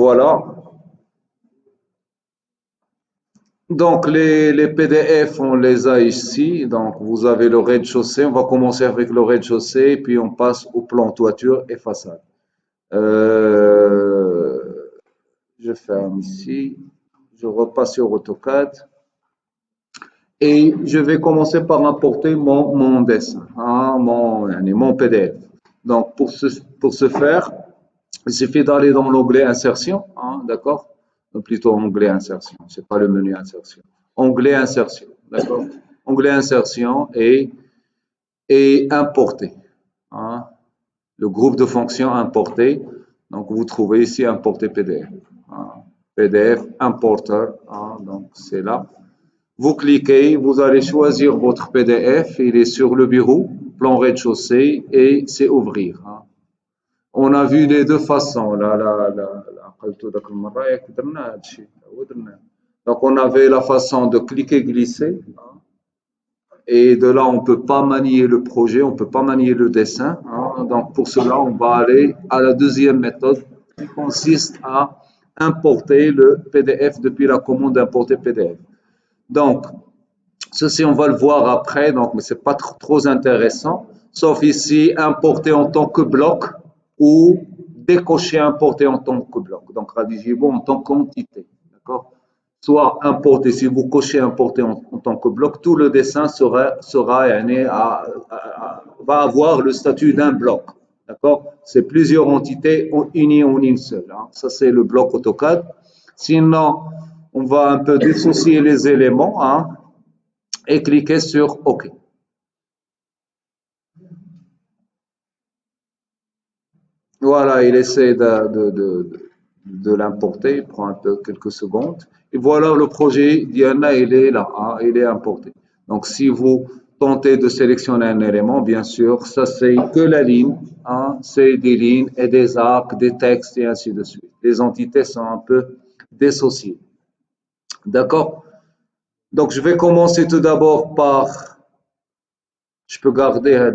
voilà. Donc, les PDF, on les a ici. Donc, vous avez le rez-de-chaussée. On va commencer avec le rez-de-chaussée, puis on passe au plan toiture et façade. Je ferme ici. Je repasse sur AutoCAD. Et je vais commencer par importer mon dessin, hein, mon PDF. Donc, pour ce faire, il suffit d'aller dans l'onglet Insertion, hein, d'accord? Plutôt onglet Insertion, c'est pas le menu Insertion. Onglet Insertion, d'accord? Onglet Insertion et Importer. Hein, le groupe de fonctions Importer. Donc, vous trouvez ici Importer PDF. Hein, PDF Importer, hein, donc c'est là. Vous cliquez, vous allez choisir votre PDF, il est sur le bureau, plan rez-de-chaussée, et c'est ouvrir. Hein. On a vu les deux façons. Donc on avait la façon de cliquer, glisser, hein, et de là on ne peut pas manier le projet, on ne peut pas manier le dessin. Hein. Donc pour cela, on va aller à la deuxième méthode qui consiste à importer le PDF depuis la commande d'importer PDF. Donc, ceci, on va le voir après, donc, mais ce n'est pas trop intéressant, sauf ici, importer en tant que bloc ou décocher importer en tant que bloc. Donc, rédigez-vous en tant qu'entité. D'accord? Soit importer, si vous cochez importer en tant que bloc, tout le dessin va avoir le statut d'un bloc. D'accord? C'est plusieurs entités unies en une seule. Hein. Ça, c'est le bloc AutoCAD. Sinon, on va un peu dissocier les éléments, hein, et cliquer sur OK. Voilà, il essaie de l'importer, il prend un peu quelques secondes. Et voilà, le projet Diana, il est là, hein, il est importé. Donc, si vous tentez de sélectionner un élément, bien sûr, ça c'est que la ligne, hein, c'est des lignes et des arcs, des textes et ainsi de suite. Les entités sont un peu dissociées. D'accord? Donc, je vais commencer tout d'abord par, je peux garder,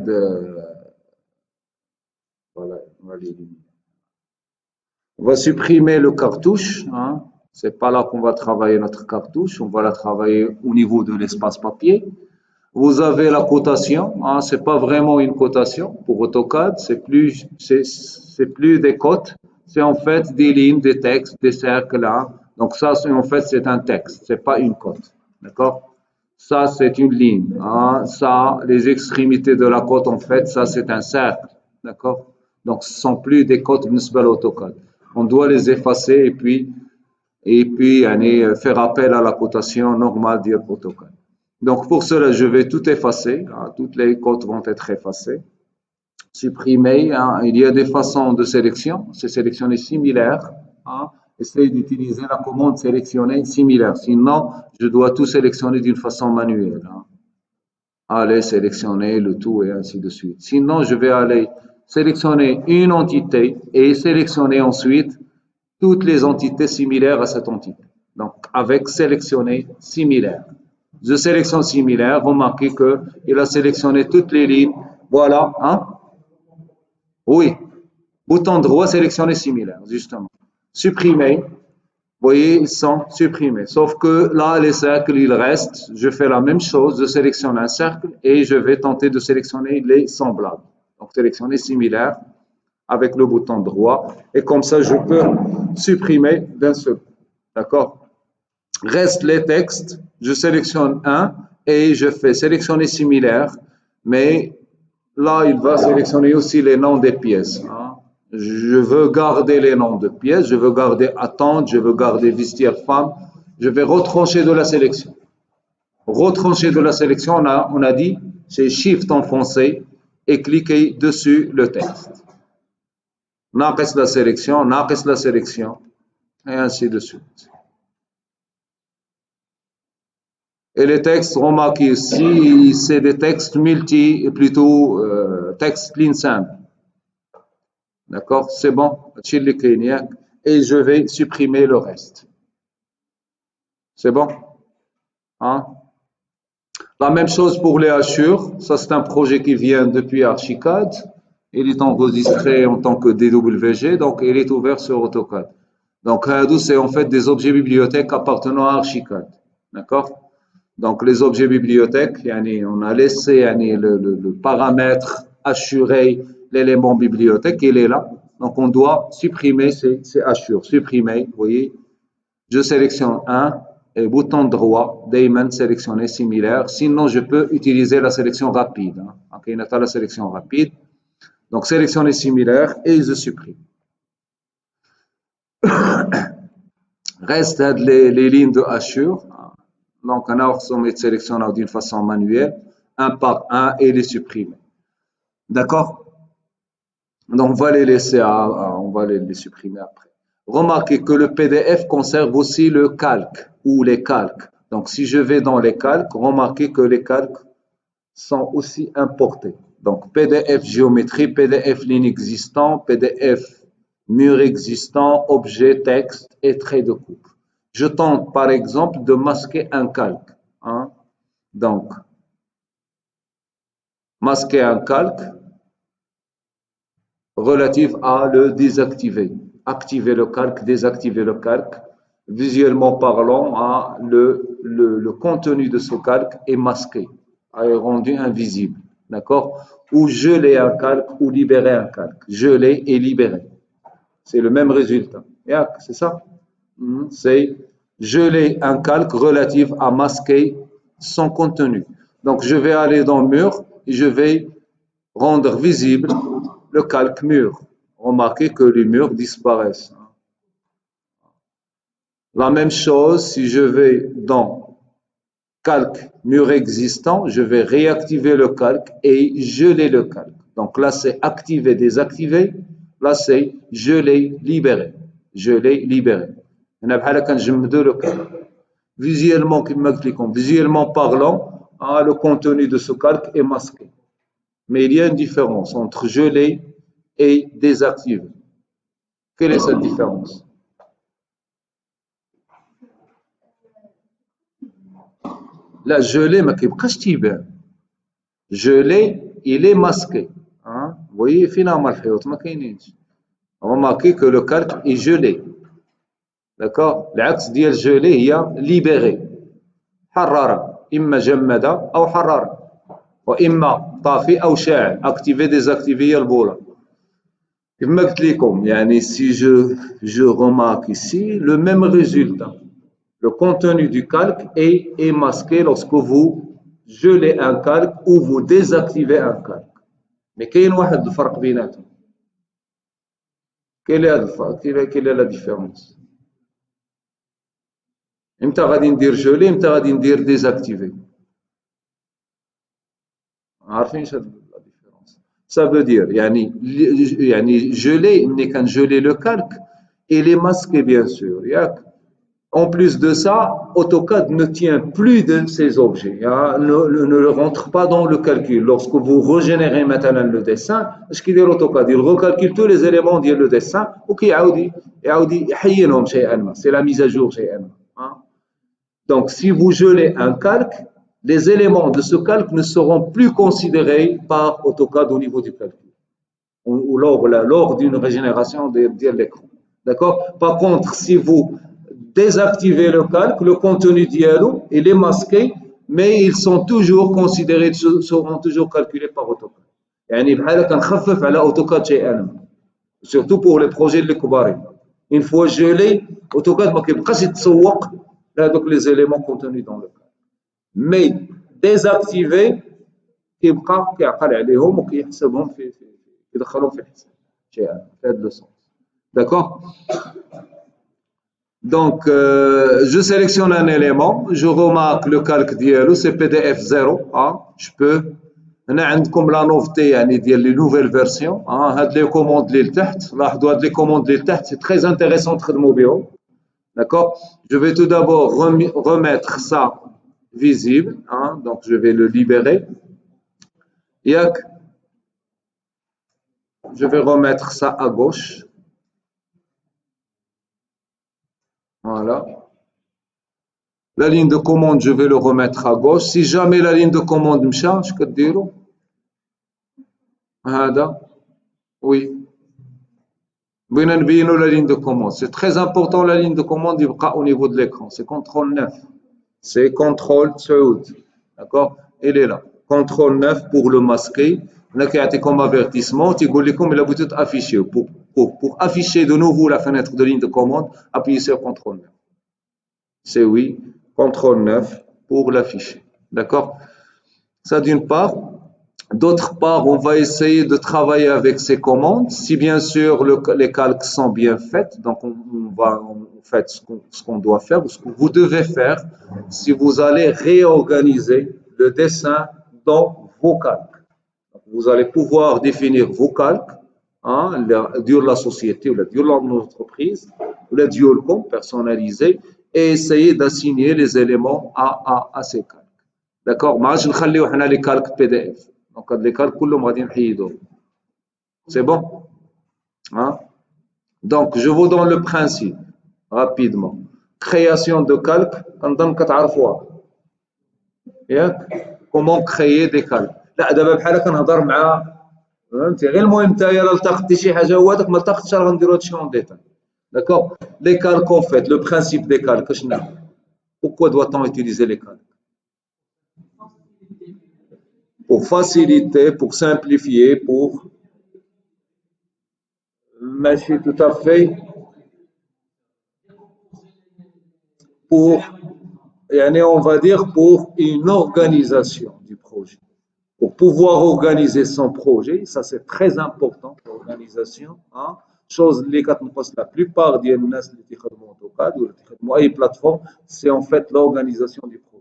voilà, on va l'éliminer. On va supprimer le cartouche, hein. C'est pas là qu'on va travailler notre cartouche, on va la travailler au niveau de l'espace papier. Vous avez la cotation, hein, c'est pas vraiment une cotation pour AutoCAD, c'est plus des cotes, c'est en fait des lignes, des textes, des cercles là. Donc ça, en fait, c'est un texte, c'est pas une cote, d'accord? Ça, c'est une ligne, hein. Ça, les extrémités de la cote, en fait, ça, c'est un cercle, d'accord? Donc ce sont plus des cotes municipales AutoCAD. On doit les effacer et puis faire appel à la cotation normale d'AutoCAD. Donc pour cela, je vais tout effacer. Hein, toutes les cotes vont être effacées. Supprimer. Hein, il y a des façons de sélection. C'est sélectionner similaire. Hein, essayez d'utiliser la commande sélectionner similaire. Sinon, je dois tout sélectionner d'une façon manuelle. Hein. Allez sélectionner le tout et ainsi de suite. Sinon, je vais aller sélectionner une entité et sélectionner ensuite toutes les entités similaires à cette entité. Donc, avec sélectionner similaire. Je sélectionne similaire, remarquez qu'il a sélectionné toutes les lignes. Voilà, hein? Oui. Bouton droit, sélectionner similaire, justement. Supprimer. Vous voyez, ils sont supprimés. Sauf que là, les cercles, ils restent. Je fais la même chose, je sélectionne un cercle et je vais tenter de sélectionner les semblables. Donc, sélectionner similaire avec le bouton droit. Et comme ça, je peux supprimer d'un seul coup. D'accord? Reste les textes. Je sélectionne un et je fais sélectionner similaire. Mais là, il va sélectionner aussi les noms des pièces. Hein. Je veux garder les noms de pièces, je veux garder attente, je veux garder vestiaire femme. Je vais retrancher de la sélection. Retrancher de la sélection, on a dit, c'est Shift enfoncé et cliquer dessus le texte. Naqis la sélection, et ainsi de suite. Et les textes, remarquez ici, c'est des textes plutôt texte ligne simple. D'accord? C'est bon. Et je vais supprimer le reste. C'est bon? Hein? La même chose pour les hachures. Ça, c'est un projet qui vient depuis Archicad. Il est enregistré en tant que DWG, donc il est ouvert sur AutoCAD. Donc, c'est en fait des objets bibliothèques appartenant à Archicad. D'accord? Donc, les objets bibliothèques, on a laissé le paramètre assurer l'élément bibliothèque, il est là. Donc, on doit supprimer ces assure. Supprimer, vous voyez. Je sélectionne un et bouton droit, Dayman sélectionner similaire. Sinon, je peux utiliser la sélection rapide. Ok, on a la sélection rapide. Donc, sélectionner similaire et je supprime. Reste les lignes de assure. Donc, on a sélectionné d'une façon manuelle, un par un, et les supprimer. D'accord? Donc, on va les laisser, on va les supprimer après. Remarquez que le PDF conserve aussi le calque ou les calques. Donc, si je vais dans les calques, remarquez que les calques sont aussi importés. Donc, PDF géométrie, PDF ligne existant, PDF mur existant, objet, texte et trait de coupe. Je tente par exemple de masquer un calque. Donc, masquer un calque relatif à le désactiver. Activer le calque, désactiver le calque. Visuellement parlant, le contenu de ce calque est masqué, est rendu invisible. D'accord? Ou geler un calque ou libérer un calque. Geler et libérer. C'est le même résultat. C'est ça? C'est geler un calque relatif à masquer son contenu. Donc, je vais aller dans le mur et je vais rendre visible le calque mur. Remarquez que les murs disparaissent. La même chose, si je vais dans calque mur existant, je vais réactiver le calque et geler le calque. Donc là, c'est activer, désactiver. Là, c'est geler, libérer. Geler, libérer. Visuellement parlant, le contenu de ce calque est masqué. Mais il y a une différence entre geler et désactiver. Quelle est cette différence? La gelée, ما كيبقاش تيبان. Gelé, il est masqué. Vous voyez, finalement, الحيوط ما كاينينش. Remarquez que le calque est gelé. D'accord? العكس ديال gelé هي libéré. حرارة. إما جمدة أو حرارة. وإما طافي أو شاعل. Activé, désactivé هي البولة. كما قلت لكم si je remarque ici le même résultat. Le contenu du calque est masqué lorsque vous gelez un calque ou vous désactivez un calque. Mais quel est le فرق بيناتهم? Quelle est la différence? امتى غادي ندير geler, امتى غادي ندير désactiver? عارفين ايش la différence? Ça veut dire geler, ملي كنجلي le calque, il est masqué bien sûr, ياك. En plus de ça, AutoCAD ne tient plus de ces objets, ne le rentre pas dans le calcul. Lorsque vous régénérez maintenant le dessin, ce qu'il dit AutoCAD, il recalcule tous les éléments du dessin, c'est la mise à jour. Donc, si vous gelez un calque, les éléments de ce calque ne seront plus considérés par AutoCAD au niveau du calcul, ou lors d'une régénération de l'écran. D'accord? Par contre, si vous désactiver le calque, le contenu d'IALO, il est masqué, mais ils sont toujours considérés, seront toujours calculés par AutoCAD. بحال كنخفف على AutoCAD شيئا ما. Surtout pour les projets اللي كبارين. Une fois gelé, AutoCAD ما كيبقاش يتسوق لهذوك les éléments contenus dans le calque. Mais désactiver كيبقى كيعقل عليهم وكيحسبهم يدخلهم في الحساب شيئا في هذا السens. D'accord? Donc, je sélectionne un élément, je remarque le calque diallo, c'est PDF 0. Je peux. هنا عندكم la nouveauté ديال les nouvelles versions. هاد les commandes اللي لتحت، لاحظوا هاد les commandes اللي لتحت، c'est très intéressant تخدموا بهم. D'accord? Je vais tout d'abord remettre ça visible. Donc, je vais le libérer. Je vais remettre ça à gauche. Voilà. La ligne de commande, je vais le remettre à gauche. Si jamais la ligne de commande me change, que dire? Oui. بغينا نبينوا la ligne de commande. C'est très important la ligne de commande يبقى au niveau de l'écran. C'est contrôle 9. C'est contrôle 9. D'accord? Il est là. Contrôle 9 pour le masquer. On a créé comme avertissement. Tu dis comme il a besoin d'afficher. Pour afficher de nouveau la fenêtre de ligne de commande, appuyez sur contrôle 9. C'est oui. Contrôle 9 pour l'afficher. D'accord? Ça d'une part. D'autre part, on va essayer de travailler avec ces commandes. Si bien sûr les calques sont bien faits, donc on va en fait ce qu'on doit faire, ou ce que vous devez faire, si vous allez réorganiser le dessin dans vos calques. Donc, vous allez pouvoir définir vos calques, hein, sur la société, ou sur l'entreprise, ou la personnalisé, et essayer d'assigner les éléments à ces calques. D'accord? ما عادش نخليو حنا les calques PDF. Donc, les calques, كلهم غادي نحيدو. C'est bon? Hein? Donc, je vous donne le principe rapidement. Création de calque, كنظن كتعرفوها. ياك؟ Comment créer des calques. لا دابا بحال كنهضر مع فهمتي غير المهم انت الا التقطتي شي حاجه هو هذاك ما التقطتش راه غنديرو هادشي اون ديتاي. D'accord? Les calques en fait, le principe des calques, شنو؟ Pourquoi doit-on utiliser les calques? Pour faciliter, pour simplifier, pour mâcher tout à fait, pour, on va dire, pour une organisation du projet. Pour pouvoir organiser son projet, ça c'est très important, l'organisation. Hein? Chose la plupart des gens qui travaillent en AutoCAD ou qui travaillent plateforme, c'est en fait l'organisation du projet.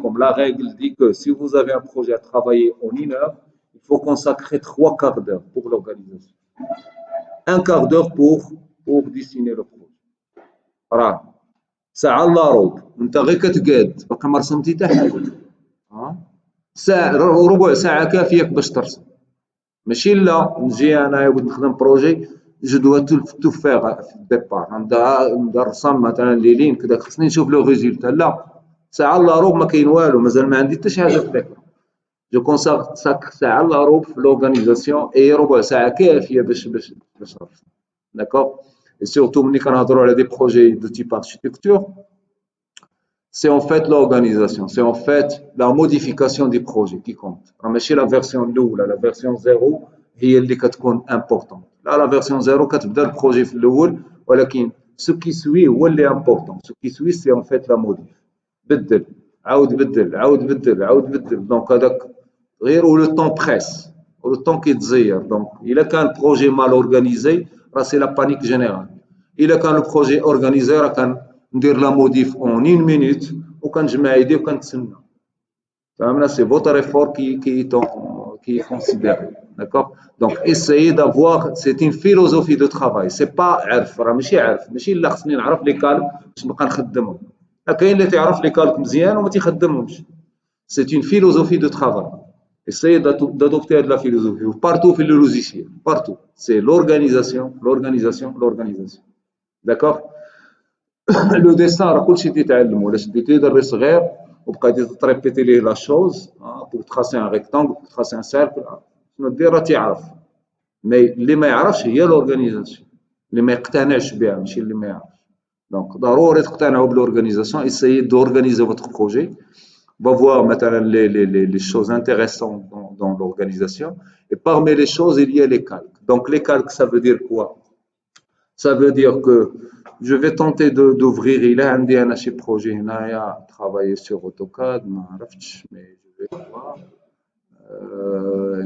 Comme la règle dit que si vous avez un projet à travailler en 1 heure, il faut consacrer 3 quarts d'heure pour l'organisation. 1 quart d'heure pour dessiner le projet. راه ساعة الا ربع انت غير كتقاد باقي ما رسمتي حتى حاجة. ساعة ربع ساعة كافية باش ترسم. ماشي لا نجي انايا بغيت نخدم بروجي جو دوا تو فيغ في الديبار نبدا نرسم مثلا لي لين كذا خصني نشوف لو ريزولتا. لا ساعة الا ربع ما كاين والو مازال ما عندي حتى شي حاجة في الديبار. جو كونساكر ساعة الا ربع في لورغانيزاسيون اي ربع ساعة كافية باش نرسم. داكوغ. Et surtout, quand on a des projets de type architecture, c'est en fait l'organisation, c'est en fait la modification du projet qui compte. Mais la version 2, la version 0, هي اللي كتكون importante. Là, la version 0, كتبدا le projet في الأول, ولكن ce qui suit هو اللي important. Ce qui suit, c'est en fait la modif. بدل, عاود بدل, عاود بدل, عاود بدل. Donc, هذاك غير où le temps presse, où le temps كيتزير. Donc, il a qu'un projet mal organisé, c'est la panique générale. Il a qu'un le projet organisé, ندير la modif en 1 minute وكنجمع يدي وكنتسنى. فهمنا c'est votre effort qui est considéré. D'accord? Donc essayez d'avoir, c'est une philosophie de travail. C'est pas عرف راه ماشي عرف ماشي لا خصني نعرف لي كالك باش نبقى نخدمهم. كاين اللي تعرف لي كالك مزيان وما تيخدمهمش. C'est une philosophie de travail. Essayez d'adopter de la philosophie partout في le logiciel, partout. C'est l'organisation, l'organisation, l'organisation. D'accord? لو ديسان راه كلشي تيتعلم ولا شديتي دري صغير وبقيتي تريبيتي ليه لا شوز بور تراسي ان ريكتانغل بور تراسي ان سيركل شنو دير راه تيعرف. مي اللي ما يعرفش هي لورغانيزاسيون اللي ما يقتنعش بها ماشي اللي ما يعرفش. دونك ضروري تقتنعوا بالاورغانيزاسيون. essayez d'organiser votre projet. On va voir maintenant les choses intéressantes dans l'organisation. Et parmi les choses, il y a les calques. Donc les calques, ça veut dire quoi? Ça veut dire que je vais tenter d'ouvrir. Il a un chez projet travailler sur AutoCAD, mais je vais voir.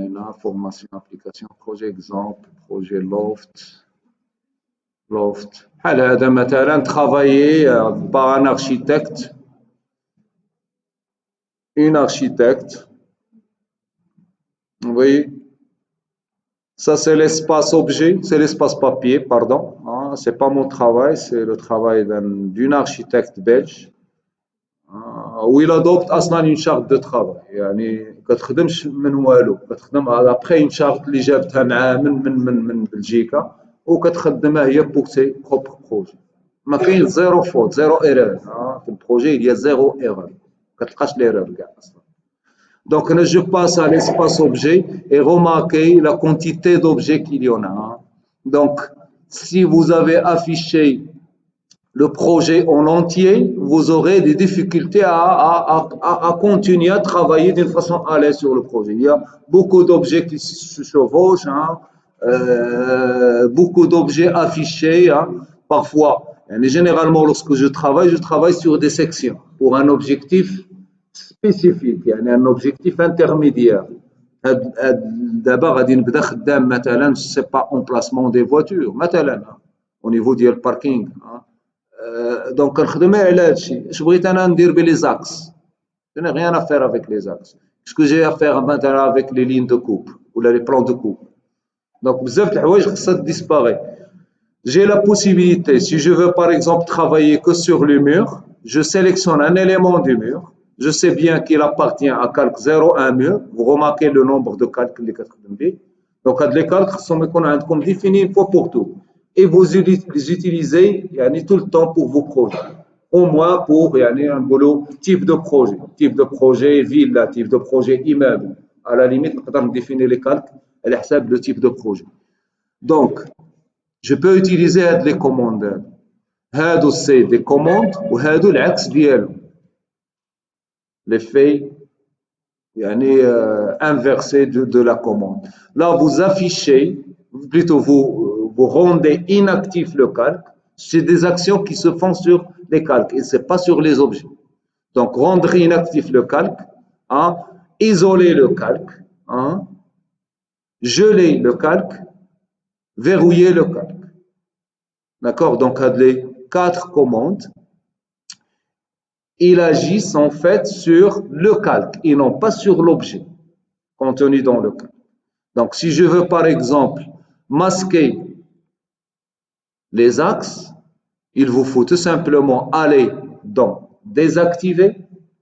Une formation application projet exemple projet Loft. هذا مثلا travailler par un architecte. Une architecte. Vous voyez, ça c'est l'espace objet, c'est l'espace papier, pardon. C'est pas mon travail, c'est le travail d'une architecte belge. Où il adopte أصلاً une charte de travail. يعني كتخدمش من والو، كتخدم après une charte اللي جابتها معاه من بلجيكا وكتخدمها هي pour ses propres projets. ما كاين zéro faute, zéro erreur. في البروجي il y a zéro erreur. ما كتلقاش l'erreur كاع أصلاً. Donc, je passe à l'espace objet et remarquez la quantité d'objets qu'il y en a. Donc, si vous avez affiché le projet en entier, vous aurez des difficultés à continuer à travailler d'une façon à l'aise sur le projet. Il y a beaucoup d'objets qui se chevauchent, hein, beaucoup d'objets affichés, hein, parfois. Et généralement, lorsque je travaille sur des sections pour un objectif spécifique, يعني un objectif intermédiaire. D'abord, غادي نبدا خدام مثلا je sais pas emplacement des voitures مثلا au niveau ديال الباركينغ. Donc كنخدم على هذا الشيء. اش بغيت انا ندير بلي زاكس. Je n'ai rien à faire avec les axes. Ce que j'ai à faire maintenant avec les lignes de coupe ou les plans de coupe. Donc, بزاف د الحوايج خصها disparaît. J'ai la possibilité, si je veux par exemple travailler que sur le mur, je sélectionne un élément du mur. Je sais bien qu'il appartient à calque 0, 1 mur. Vous remarquez le nombre de calques اللي كتخدم به. Donc, هاد les calques خصهم يكونوا عندكم définis une fois pour tout. Et vous les utilisez يعني tout le temps pour vos projets. Au moins pour يعني نقولوا type de projet villa, type de projet immeuble. À la limite نقدر définir les calques على حساب le type de projet. Donc, je peux utiliser les commandes. هادو c'est des commandes وهادو العكس ديالهم. L'effet يعني inversé de la commande. Là, vous affichez, plutôt vous rendez inactif le calque. C'est des actions qui se font sur les calques et c'est pas sur les objets. Donc, rendre inactif le calque, hein, isoler le calque, hein, geler le calque, verrouiller le calque. D'accord? Donc, les 4 commandes, ils agissent en fait sur le calque et non pas sur l'objet contenu dans le calque. Donc, si je veux par exemple masquer les axes, il vous faut tout simplement aller dans désactiver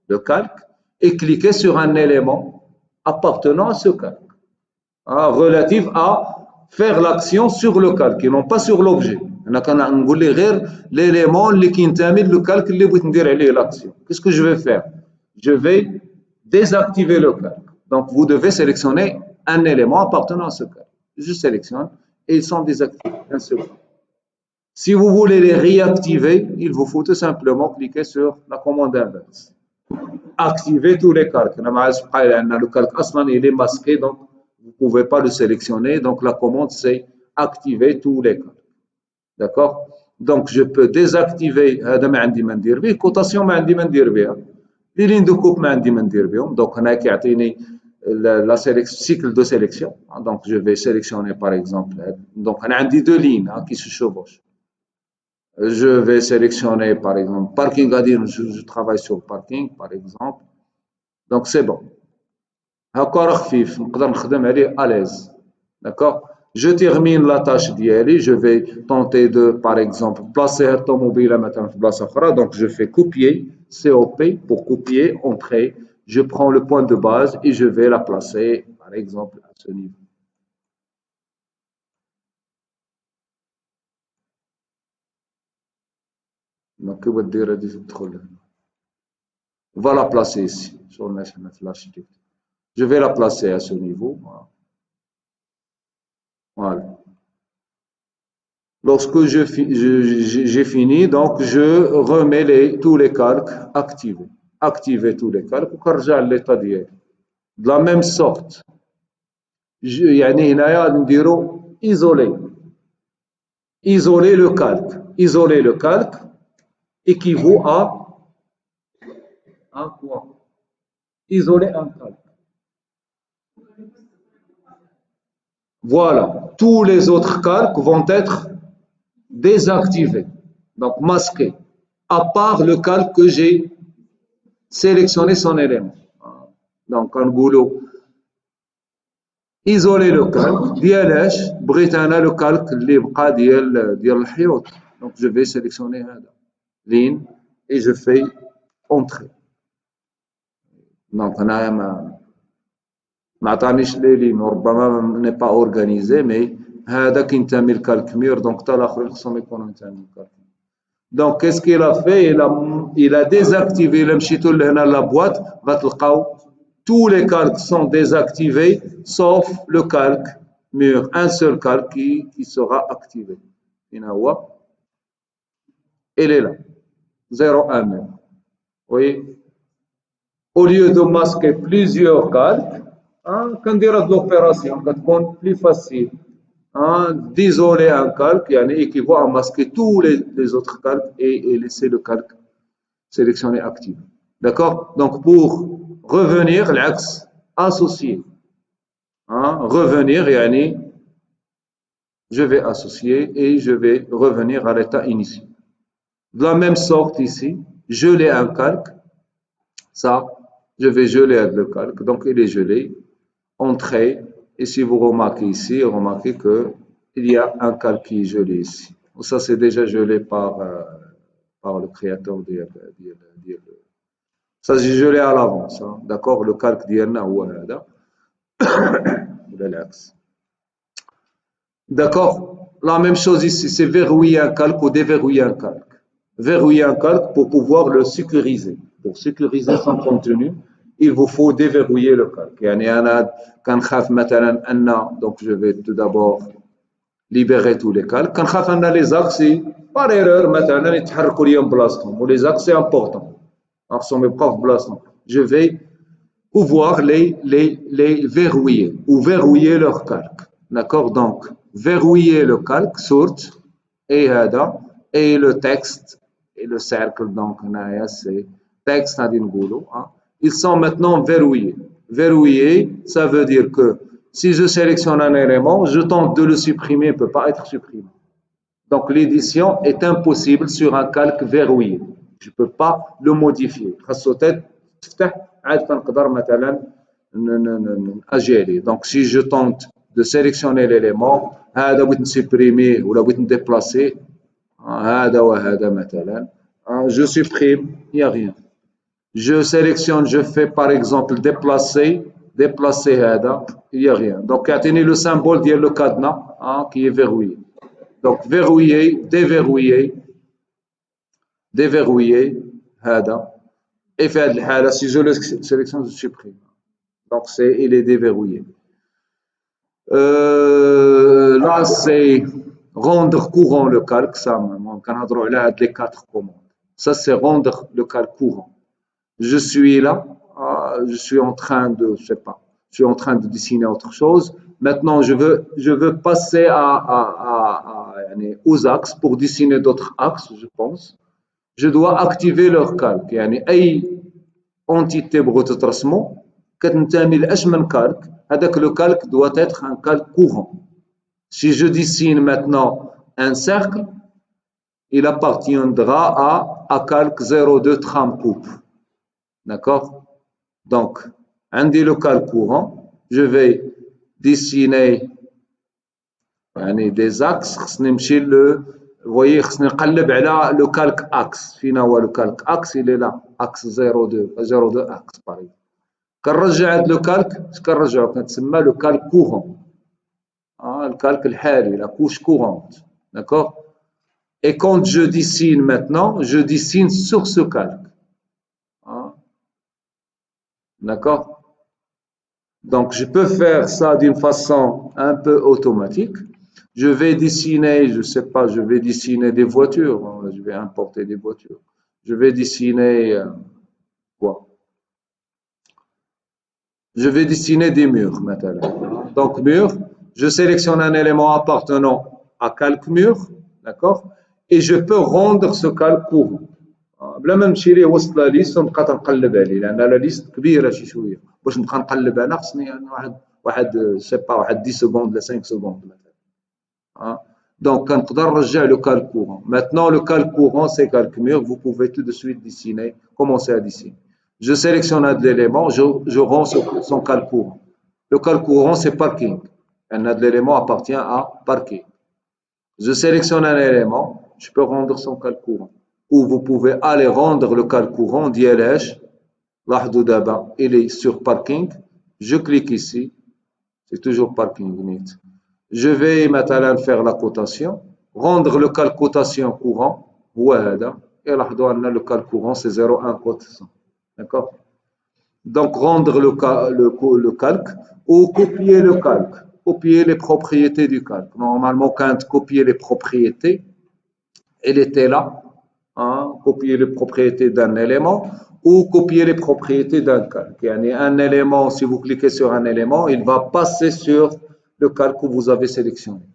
le calque et cliquer sur un élément appartenant à ce calque, hein, relatif à faire l'action sur le calque et non pas sur l'objet. انا كنقول لي غير l'élément اللي كينتمي للكالك اللي بغيت ندير عليه l'action. Qu'est-ce que je vais faire? Je vais désactiver le calque. Donc vous devez sélectionner un élément appartenant à ce calque. Je sélectionne et ils sont désactivés. Si vous voulez les réactiver, il vous faut tout simplement cliquer sur la commande inverse. Activer tous les calques. Le calque aslan il est masqué, donc vous ne pouvez pas le sélectionner. Donc la commande c'est activer tous les calques. D'accord? Donc je peux désactiver هذا ما عندي ما ندير به cotation ما عندي ما ندير بها les lignes de coupe ما عندي ما ندير بهم. Donc هنا كيعطيني la cycle de sélection. Donc je vais sélectionner par exemple. Donc أنا عندي 2 lignes qui se chevauchent. Je vais sélectionner par exemple parking, je travaille sur le parking par exemple. Donc c'est bon. هكا راه خفيف نقدر نخدم عليه à l'aise. D'accord? Je termine la tâche d'IALI, je vais tenter de, par exemple, placer l'automobile maintenant en place. Donc, je fais copier, COP pour copier, entrer. Je prends le point de base et je vais la placer, par exemple, à ce niveau. Donc, on va la placer ici, sur l'architecture. Je vais la placer à ce niveau. Voilà. Lorsque j'ai fini, donc je remets tous les calques activés. Activer tous les calques pour à l'état d'hier. De la même sorte, isoler. Isoler le calque. Isoler le calque équivaut à quoi? Isoler un calque. Voilà. Tous les autres calques vont être désactivé, donc masqué, à part le calque que j'ai sélectionné son élément. Donc, en boulot, isoler le calque, ديالاش بغيت أنا le calque اللي بقى ديال الحيوط. Donc, je vais sélectionner هذا ligne et je fais entrer. Donc, أنا ما عطانيش لي لين وربما n'est pas organisé, mais هذا كينتمي لكالك مير دونك حتى الاخرين خصهم يكونوا ينتميو لكالك. دونك كيس كيل ا في il a désactivé الا مشيتوا لهنا لا بواط غتلقاو tous les calques sont désactivés sauf le calque mur, un seul calque qui sera activé. Il est là, 0, 1 mur. Vous voyez, au lieu de masquer plusieurs calques, quand on dira de l'opération, quand on plus facile d'isoler un calque, yani équivaut à masquer tous les autres calques et laisser le calque sélectionné actif. D'accord? Donc pour revenir, l'axe associé. Revenir, yani je vais associer et je vais revenir à l'état initial. De la même sorte ici, geler un calque, ça, je vais geler le calque, donc il est gelé, entrée, et si vous remarquez ici, remarquez qu'il y a un calque qui est gelé ici. Ça, c'est déjà gelé par le créateur ça, c'est gelé à l'avance, d'accord? Le calque d'Yerna ou l'axe. D'accord? La même chose ici, c'est verrouiller un calque ou déverrouiller un calque. Verrouiller un calque pour pouvoir le sécuriser. Pour sécuriser son contenu, il vous faut déverrouiller le calque. Donc, je vais tout d'abord libérer tous les calques. Quand on a les axes, par erreur, les axes, c'est important. Alors, sont mes propres blassons. Je vais pouvoir les verrouiller ou verrouiller leur calque. D'accord? Donc, verrouiller le calque, source, et le texte, et le cercle, donc, c'est texte, ils sont maintenant verrouillés. Verrouillés, ça veut dire que si je sélectionne un élément, je tente de le supprimer, il ne peut pas être supprimé. Donc, l'édition est impossible sur un calque verrouillé. Je ne peux pas le modifier. Donc, si je tente de sélectionner l'élément, supprimer ou déplacer, je supprime, il n'y a rien. Je sélectionne, je fais par exemple déplacer, il n'y a rien. Donc, atteignez le symbole de le cadenas qui est verrouillé. Donc, verrouiller, déverrouiller, et faire si je le sélectionne, je supprime. Donc, il est déverrouillé. Là, c'est rendre courant le calque, ça, on a les 4 commandes. Ça, c'est rendre le calque courant. Je suis là, je suis en train de, je sais pas, je suis en train de dessiner autre chose. Maintenant, je veux passer aux axes pour dessiner d'autres axes, je pense. Je dois activer leur calque. يعني أي entité بغيتو ترسمو كتنتمي لأشمن calque. هذاك le calque doit être un calque courant. Si je dessine maintenant un cercle, il appartiendra à calque 02 tram coupe. D'accord? Donc, عندي le calque courant, je vais dessiner des axes. خصني نمشي vous voyez, خصني نقلب على le calque axe. فين هو le calque axe? Il est là, axe 02 axe par exemple. كنرجع هذا le calque كنرجعو كنتسمى le calque courant. Le calque الحالي, la couche courante. D'accord? Et quand je dessine maintenant, je dessine sur ce calque. D'accord? Donc, je peux faire ça d'une façon un peu automatique. Je vais dessiner, je ne sais pas, je vais dessiner des voitures. Je vais importer des voitures. Je vais dessiner quoi? Je vais dessiner des murs maintenant. Donc, mur, je sélectionne un élément appartenant à calque mur, d'accord? Et je peux rendre ce calque courant. بلا ما نمشي ليه وسط لا ليست ونبقى تنقلب عليه لان لا ليست كبيره شي شويه باش نبقى نقلب انا خصني يعني واحد سي با واحد 10 سكوند ولا 5 سكوند مثلا دونك كنقدر نرجع لو كالك كورون maintenant le calque courant c'est calque mur vous pouvez tout de suite dessiner commencer à dessiner je sélectionne un élément je rends son calque courant le calque courant c'est parking un élément appartient à parking je sélectionne un élément je peux rendre son calque courant ou vous pouvez aller rendre le calque courant d'ILH. Il est sur parking. Je clique ici. C'est toujours parking. Je vais maintenant faire la cotation. Rendre le calque cotation courant. Et le calque courant, c'est 0,1 cotation. D'accord? Donc, rendre le calque ou copier le calque. copier les propriétés du calque. Normalement, quand copier les propriétés, elle était là, hein, copier les propriétés d'un élément ou copier les propriétés d'un calque. Un élément, si vous cliquez sur un élément, il va passer sur le calque que vous avez sélectionné.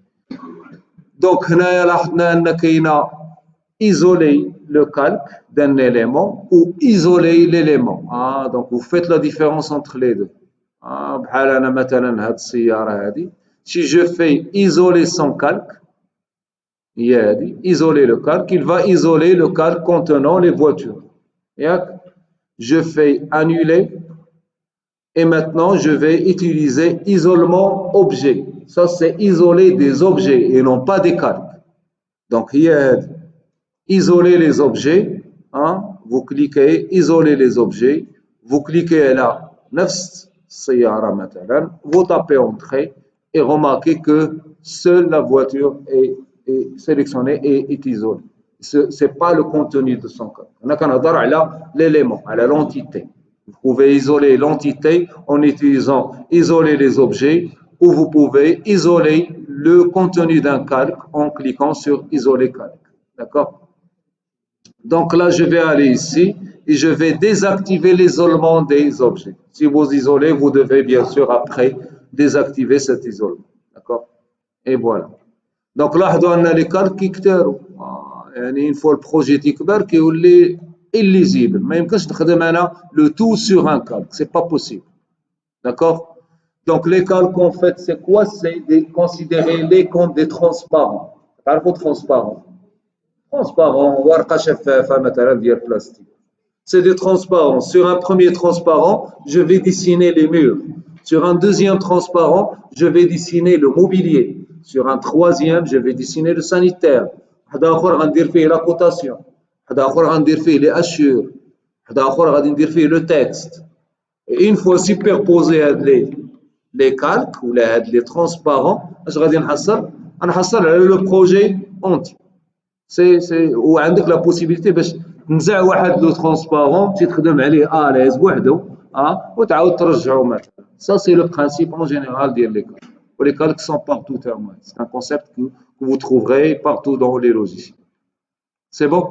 Donc, on a isoler le calque d'un élément ou isoler l'élément. Ah, donc, vous faites la différence entre les deux. Ah, si je fais isoler son calque, isoler le calque, il va isoler le calque contenant les voitures. Je fais annuler et maintenant je vais utiliser isolement objet. Ça, c'est isoler des objets et non pas des calques. Donc, isoler les objets, hein, vous cliquez, isoler les objets, vous cliquez là, vous tapez entrée et remarquez que seule la voiture est sélectionnée et est isolée. Ce n'est pas le contenu de son code. On a qu'à l'élément, à l'entité. Vous pouvez isoler l'entité en utilisant isoler les objets ou vous pouvez isoler le contenu d'un calque en cliquant sur isoler calque. D'accord? Donc là, je vais aller ici et je vais désactiver l'isolement des objets. Si vous isolez, vous devez bien sûr après désactiver cet isolement. D'accord? Et voilà. Donc là, on a les calques qui كتروا. يعني une fois le projet يكبر كيولي illisible. ما يمكنش نخدم انا le tout sur un calque, c'est pas possible. D'accord? Donc les calques en fait, c'est quoi? C'est de considérer les comme des transparents. تعرفوا transparent. Transparent, ورقة شفافة مثلا ديال plastique. C'est des transparents. Sur un premier transparent, je vais dessiner les murs. Sur un deuxième transparent, je vais dessiner le mobilier. Sur un troisième, je vais dessiner le sanitaire. واحد آخر غندير فيه la cotation. واحد آخر غندير فيه les hachures. واحد آخر غادي ندير فيه le texte. Et une fois superposé les calques ou les transparents, اش غادي نحصل؟ غنحصل على le projet entier. وعندك لا بوسيبيليتي باش تنزع واحد لو ترونسبارون تمشي تخدم عليه اليز بوحدو وتعاود ترجعو مثلا. Ça c'est le principe en général ديال les calques. Les calques sont partout thermales. C'est un concept que vous trouverez partout dans les logiciels. C'est bon?